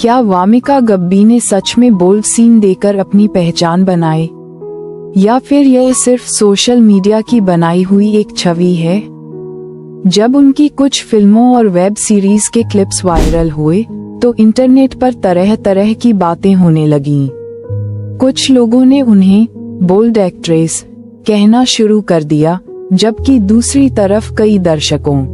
क्या वामिका गब्बी ने सच में बोल्ड सीन देकर अपनी पहचान बनाई, या फिर यह सिर्फ सोशल मीडिया की बनाई हुई एक छवि है? जब उनकी कुछ फिल्मों और वेब सीरीज के क्लिप्स वायरल हुए तो इंटरनेट पर तरह तरह की बातें होने लगीं। कुछ लोगों ने उन्हें बोल्ड एक्ट्रेस कहना शुरू कर दिया, जबकि दूसरी तरफ कई दर्शकों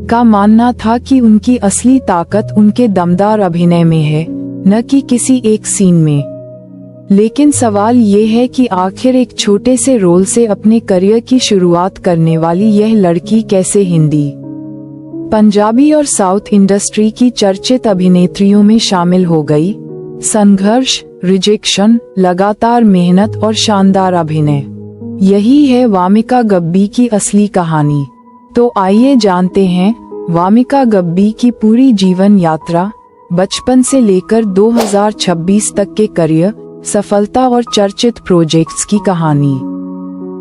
का मानना था कि उनकी असली ताकत उनके दमदार अभिनय में है, न कि किसी एक सीन में। लेकिन सवाल ये है कि आखिर एक छोटे से रोल से अपने करियर की शुरुआत करने वाली यह लड़की कैसे हिंदी, पंजाबी और साउथ इंडस्ट्री की चर्चित अभिनेत्रियों में शामिल हो गई। संघर्ष, रिजेक्शन, लगातार मेहनत और शानदार अभिनय, यही है वामिका गब्बी की असली कहानी। तो आइए जानते हैं वामिका गब्बी की पूरी जीवन यात्रा, बचपन से लेकर 2026 तक के करियर, सफलता और चर्चित प्रोजेक्ट्स की कहानी।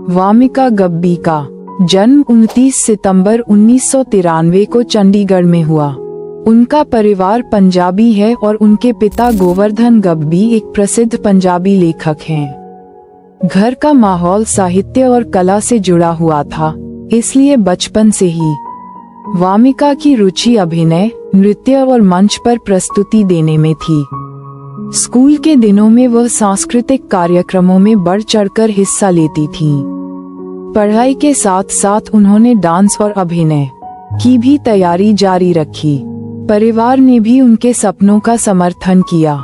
वामिका गब्बी का जन्म 29 सितंबर 1993 को चंडीगढ़ में हुआ। उनका परिवार पंजाबी है और उनके पिता गोवर्धन गब्बी एक प्रसिद्ध पंजाबी लेखक हैं। घर का माहौल साहित्य और कला से जुड़ा हुआ था, इसलिए बचपन से ही वामिका की रुचि अभिनय, नृत्य और मंच पर प्रस्तुति देने में थी। स्कूल के दिनों में वह सांस्कृतिक कार्यक्रमों में बढ़ चढ़कर हिस्सा लेती थीं। पढ़ाई के साथ साथ उन्होंने डांस और अभिनय की भी तैयारी जारी रखी। परिवार ने भी उनके सपनों का समर्थन किया।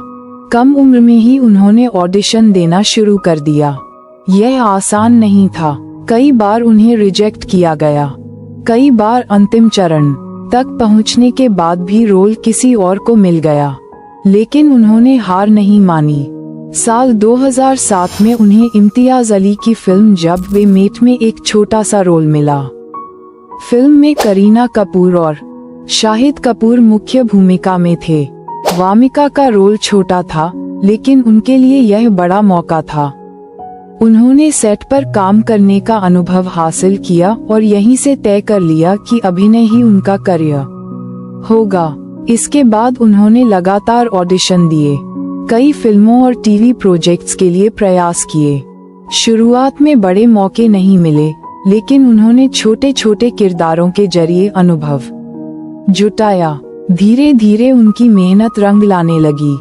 कम उम्र में ही उन्होंने ऑडिशन देना शुरू कर दिया। यह आसान नहीं था, कई बार उन्हें रिजेक्ट किया गया। कई बार अंतिम चरण तक पहुंचने के बाद भी रोल किसी और को मिल गया, लेकिन उन्होंने हार नहीं मानी। साल 2007 में उन्हें इम्तियाज अली की फिल्म जब वे मेट में एक छोटा सा रोल मिला। फिल्म में करीना कपूर और शाहिद कपूर मुख्य भूमिका में थे। वामिका का रोल छोटा था, लेकिन उनके लिए यह बड़ा मौका था। उन्होंने सेट पर काम करने का अनुभव हासिल किया और यहीं से तय कर लिया कि अभिनय ही उनका करियर होगा। इसके बाद उन्होंने लगातार ऑडिशन दिए, कई फिल्मों और टीवी प्रोजेक्ट्स के लिए प्रयास किए। शुरुआत में बड़े मौके नहीं मिले, लेकिन उन्होंने छोटे छोटे किरदारों के जरिए अनुभव जुटाया। धीरे धीरे उनकी मेहनत रंग लाने लगी।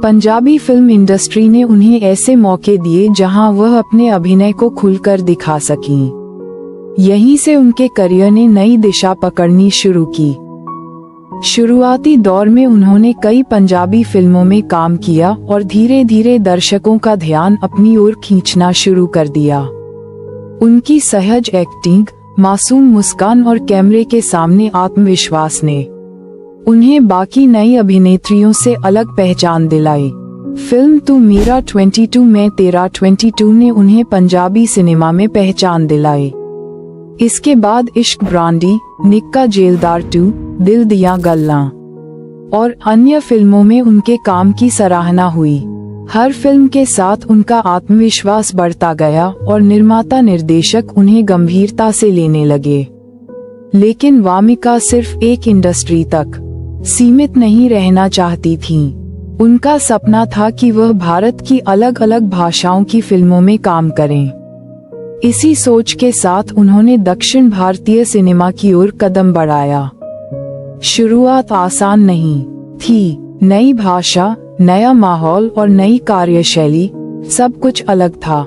पंजाबी फिल्म इंडस्ट्री ने उन्हें ऐसे मौके दिए जहां वह अपने अभिनय को खुलकर दिखा सकीं। यहीं से उनके करियर ने नई दिशा पकड़नी शुरू की। शुरुआती दौर में उन्होंने कई पंजाबी फिल्मों में काम किया और धीरे धीरे दर्शकों का ध्यान अपनी ओर खींचना शुरू कर दिया। उनकी सहज एक्टिंग, मासूम मुस्कान और कैमरे के सामने आत्मविश्वास ने उन्हें बाकी नई अभिनेत्रियों से अलग पहचान दिलाई। फिल्म तू मेरा 22 में तेरा 22 ने उन्हें पंजाबी सिनेमा में पहचान दिलाई। इसके बाद इश्क ब्रांडी, निक्का जेलदार 2, दिल दिया गल्लां और अन्य फिल्मों में उनके काम की सराहना हुई। हर फिल्म के साथ उनका आत्मविश्वास बढ़ता गया और निर्माता निर्देशक उन्हें गंभीरता से लेने लगे। लेकिन वामिका सिर्फ एक इंडस्ट्री तक सीमित नहीं रहना चाहती थीं। उनका सपना था कि वह भारत की अलग अलग भाषाओं की फिल्मों में काम करें। इसी सोच के साथ उन्होंने दक्षिण भारतीय सिनेमा की ओर कदम बढ़ाया। शुरुआत आसान नहीं थी। नई भाषा, नया माहौल और नई कार्यशैली, सब कुछ अलग था।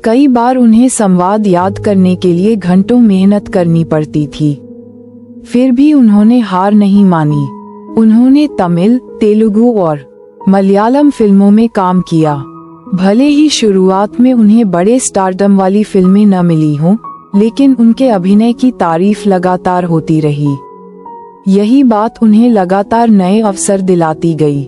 कई बार उन्हें संवाद याद करने के लिए घंटों मेहनत करनी पड़ती थी। फिर भी उन्होंने हार नहीं मानी। उन्होंने तमिल, तेलुगु और मलयालम फिल्मों में काम किया। भले ही शुरुआत में उन्हें बड़े स्टारडम वाली फिल्में न मिली हों, लेकिन उनके अभिनय की तारीफ लगातार होती रही। यही बात उन्हें लगातार नए अवसर दिलाती गई।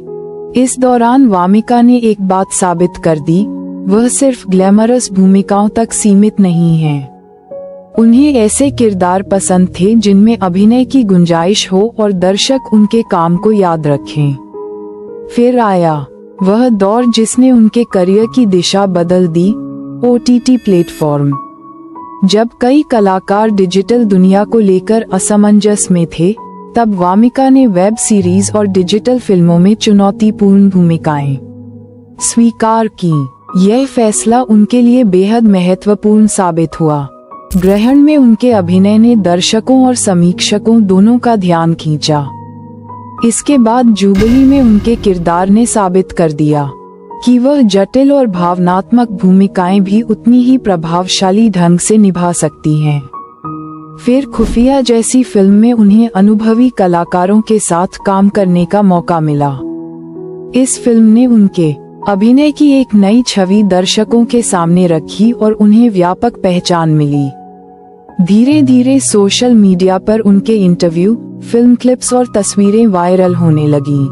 इस दौरान वामिका ने एक बात साबित कर दी, वह सिर्फ ग्लैमरस भूमिकाओं तक सीमित नहीं है। उन्हें ऐसे किरदार पसंद थे जिनमें अभिनय की गुंजाइश हो और दर्शक उनके काम को याद रखें। फिर आया वह दौर जिसने उनके करियर की दिशा बदल दी, OTT प्लेटफॉर्म। जब कई कलाकार डिजिटल दुनिया को लेकर असमंजस में थे, तब वामिका ने वेब सीरीज और डिजिटल फिल्मों में चुनौतीपूर्ण भूमिकाएं स्वीकार की। यह फैसला उनके लिए बेहद महत्वपूर्ण साबित हुआ। ग्रहण में उनके अभिनय ने दर्शकों और समीक्षकों दोनों का ध्यान खींचा। इसके बाद जुबली में उनके किरदार ने साबित कर दिया कि वह जटिल और भावनात्मक भूमिकाएं भी उतनी ही प्रभावशाली ढंग से निभा सकती हैं। फिर खुफिया जैसी फिल्म में उन्हें अनुभवी कलाकारों के साथ काम करने का मौका मिला। इस फिल्म ने उनके अभिनय की एक नई छवि दर्शकों के सामने रखी और उन्हें व्यापक पहचान मिली। धीरे धीरे सोशल मीडिया पर उनके इंटरव्यू, फिल्म क्लिप्स और तस्वीरें वायरल होने लगी।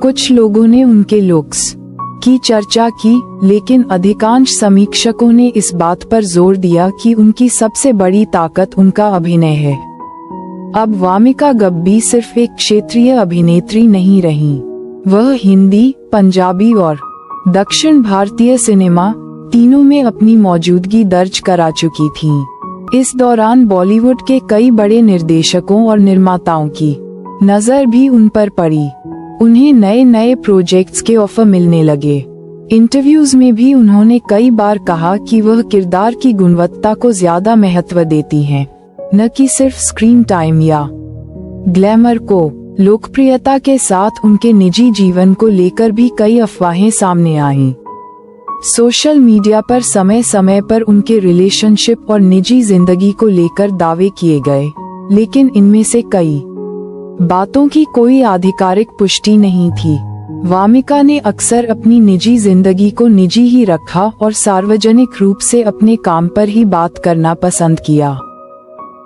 कुछ लोगों ने उनके लुक्स की चर्चा की, लेकिन अधिकांश समीक्षकों ने इस बात पर जोर दिया कि उनकी सबसे बड़ी ताकत उनका अभिनय है। अब वामिका गब्बी सिर्फ एक क्षेत्रीय अभिनेत्री नहीं रही, वह हिंदी, पंजाबी और दक्षिण भारतीय सिनेमा तीनों में अपनी मौजूदगी दर्ज करा चुकी थीं। इस दौरान बॉलीवुड के कई बड़े निर्देशकों और निर्माताओं की नजर भी उन पर पड़ी। उन्हें नए नए प्रोजेक्ट्स के ऑफर मिलने लगे। इंटरव्यूज में भी उन्होंने कई बार कहा कि वह किरदार की गुणवत्ता को ज्यादा महत्व देती हैं, न कि सिर्फ स्क्रीन टाइम या ग्लैमर को। लोकप्रियता के साथ उनके निजी जीवन को लेकर भी कई अफवाहें सामने आईं। सोशल मीडिया पर समय समय पर उनके रिलेशनशिप और निजी जिंदगी को लेकर दावे किए गए, लेकिन इनमें से कई बातों की कोई आधिकारिक पुष्टि नहीं थी। वामिका ने अक्सर अपनी निजी जिंदगी को निजी ही रखा और सार्वजनिक रूप से अपने काम पर ही बात करना पसंद किया।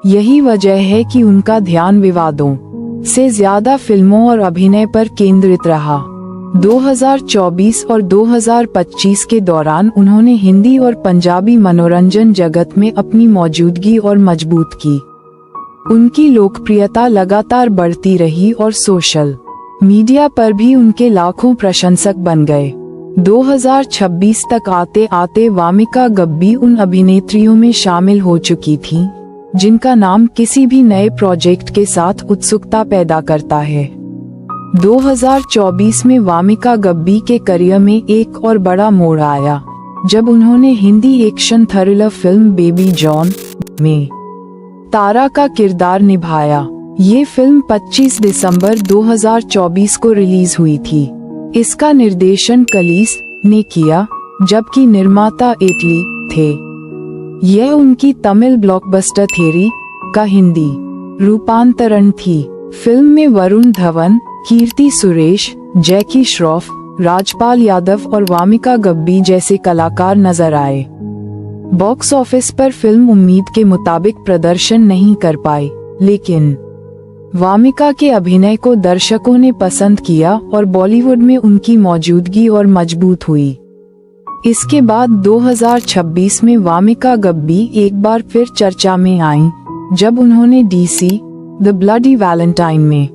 यही वजह है कि उनका ध्यान विवादों से ज्यादा फिल्मों और अभिनय पर केंद्रित रहा। 2024 और 2025 के दौरान उन्होंने हिंदी और पंजाबी मनोरंजन जगत में अपनी मौजूदगी और मजबूत की। उनकी लोकप्रियता लगातार बढ़ती रही और सोशल मीडिया पर भी उनके लाखों प्रशंसक बन गए। 2026 तक आते आते वामिका गब्बी उन अभिनेत्रियों में शामिल हो चुकी थीं, जिनका नाम किसी भी नए प्रोजेक्ट के साथ उत्सुकता पैदा करता है। 2024 में वामिका गब्बी के करियर में एक और बड़ा मोड़ आया, जब उन्होंने Hindi action thriller film baby John में तारा का किरदार निभाया। ये फिल्म 25 दिसंबर 2024 को रिलीज हुई थी। इसका निर्देशन कलीस ने किया, जबकि निर्माता इटली थे। यह उनकी तमिल ब्लॉकबस्टर थेरी का हिंदी रूपांतरण थी। फिल्म में वरुण धवन, कीर्ति सुरेश, जैकी श्रॉफ, राजपाल यादव और वामिका गब्बी जैसे कलाकार नजर आए। बॉक्स ऑफिस पर फिल्म उम्मीद के मुताबिक प्रदर्शन नहीं कर पाई, लेकिन वामिका के अभिनय को दर्शकों ने पसंद किया और बॉलीवुड में उनकी मौजूदगी और मजबूत हुई। इसके बाद 2026 में वामिका गब्बी एक बार फिर चर्चा में आईं, जब उन्होंने डीसी द ब्लडी वैलेंटाइन में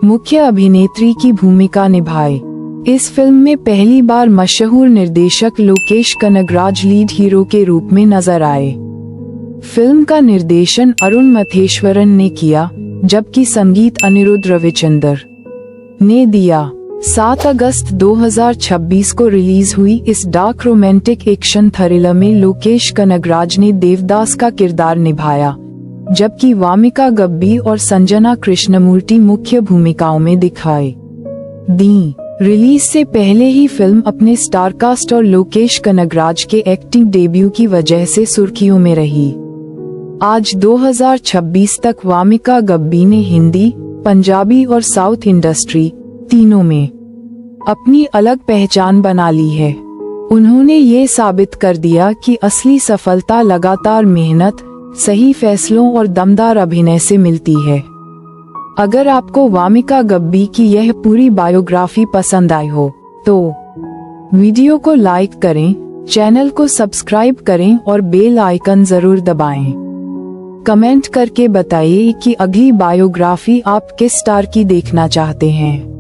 मुख्य अभिनेत्री की भूमिका निभाई। इस फिल्म में पहली बार मशहूर निर्देशक लोकेश कनगराज लीड हीरो के रूप में नजर आए। फिल्म का निर्देशन अरुण मथेश्वरन ने किया, जबकि संगीत अनिरुद्ध रविचंद्र ने दिया। 7 अगस्त 2026 को रिलीज हुई इस डार्क रोमांटिक एक्शन थ्रिलर में लोकेश कनगराज ने देवदास का किरदार निभाया, जबकि वामिका गब्बी और संजना कृष्णमूर्ति मुख्य भूमिकाओं में दिखाई दी। रिलीज से पहले ही फिल्म अपने स्टारकास्ट और लोकेश कनगराज के एक्टिंग डेब्यू की वजह से सुर्खियों में रही। आज 2026 तक वामिका गब्बी ने हिंदी, पंजाबी और साउथ इंडस्ट्री तीनों में अपनी अलग पहचान बना ली है। उन्होंने ये साबित कर दिया कि असली सफलता लगातार मेहनत, सही फैसलों और दमदार अभिनय से मिलती है। अगर आपको वामिका गब्बी की यह पूरी बायोग्राफी पसंद आई हो, तो वीडियो को लाइक करें, चैनल को सब्सक्राइब करें और बेल आइकन जरूर दबाएं। कमेंट करके बताइए कि अगली बायोग्राफी आप किस स्टार की देखना चाहते हैं।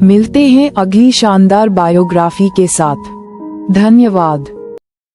मिलते हैं अगली शानदार बायोग्राफी के साथ। धन्यवाद।